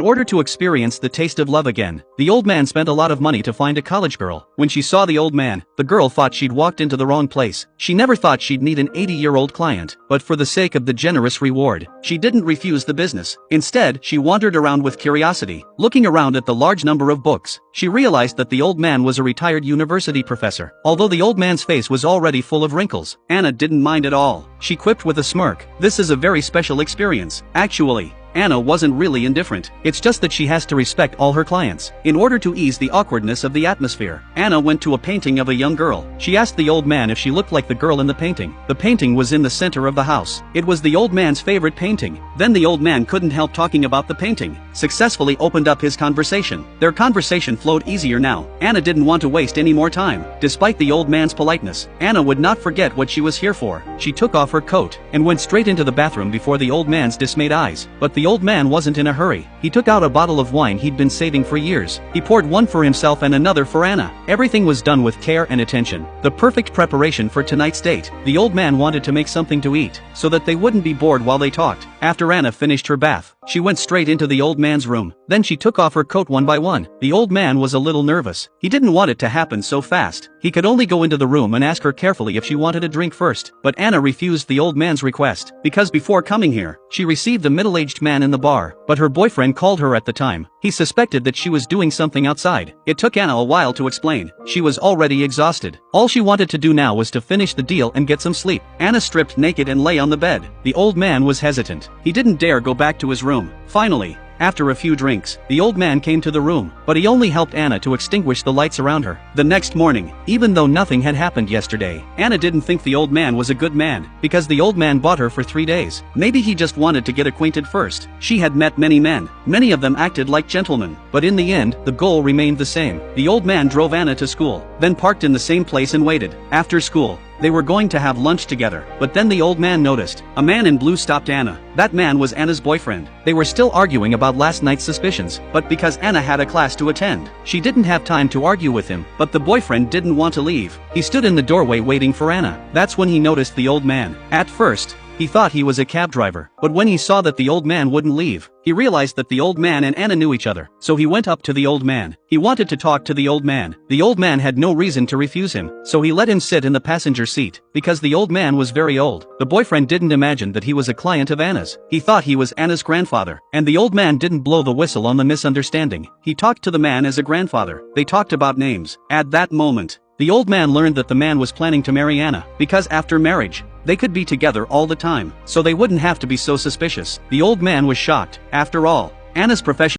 In order to experience the taste of love again, the old man spent a lot of money to find a college girl. When she saw the old man, the girl thought she'd walked into the wrong place. She never thought she'd need an 80-year-old client, but for the sake of the generous reward, she didn't refuse the business. Instead, she wandered around with curiosity. Looking around at the large number of books, she realized that the old man was a retired university professor. Although the old man's face was already full of wrinkles, Anna didn't mind at all. She quipped with a smirk, "This is a very special experience." Actually, Anna wasn't really indifferent, it's just that she has to respect all her clients. In order to ease the awkwardness of the atmosphere, Anna went to a painting of a young girl. She asked the old man if she looked like the girl in the painting. The painting was in the center of the house. It was the old man's favorite painting. Then the old man couldn't help talking about the painting, successfully opened up his conversation. Their conversation flowed easier now. Anna didn't want to waste any more time. Despite the old man's politeness, Anna would not forget what she was here for. She took off her coat and went straight into the bathroom before the old man's dismayed eyes. But the old man wasn't in a hurry. He took out a bottle of wine he'd been saving for years. He poured one for himself and another for Anna. Everything was done with care and attention. The perfect preparation for tonight's date. The old man wanted to make something to eat, so that they wouldn't be bored while they talked. After Anna finished her bath, she went straight into the old man's room. Then she took off her coat one by one. The old man was a little nervous. He didn't want it to happen so fast. He could only go into the room and ask her carefully if she wanted a drink first. But Anna refused the old man's request, because before coming here, she received a middle-aged man in the bar. But her boyfriend called her at the time. He suspected that she was doing something outside. It took Anna a while to explain. She was already exhausted. All she wanted to do now was to finish the deal and get some sleep. Anna stripped naked and lay on the bed. The old man was hesitant. He didn't dare go back to his room. Finally, after a few drinks, the old man came to the room, but he only helped Anna to extinguish the lights around her. The next morning, even though nothing had happened yesterday, Anna didn't think the old man was a good man, because the old man bought her for 3 days. Maybe he just wanted to get acquainted first. She had met many men. Many of them acted like gentlemen. But in the end, the goal remained the same. The old man drove Anna to school, then parked in the same place and waited. After school, they were going to have lunch together, but then the old man noticed. A man in blue stopped Anna. That man was Anna's boyfriend. They were still arguing about last night's suspicions, but because Anna had a class to attend, she didn't have time to argue with him. But the boyfriend didn't want to leave. He stood in the doorway waiting for Anna. That's when he noticed the old man. At first, he thought he was a cab driver, but when he saw that the old man wouldn't leave, he realized that the old man and Anna knew each other. So he went up to the old man. He wanted to talk to the old man. The old man had no reason to refuse him, so he let him sit in the passenger seat. Because the old man was very old, the boyfriend didn't imagine that he was a client of Anna's. He thought he was Anna's grandfather, and the old man didn't blow the whistle on the misunderstanding. He talked to the man as a grandfather. They talked about names. At that moment, the old man learned that the man was planning to marry Anna, because after marriage, they could be together all the time, so they wouldn't have to be so suspicious. The old man was shocked. After all, Anna's profession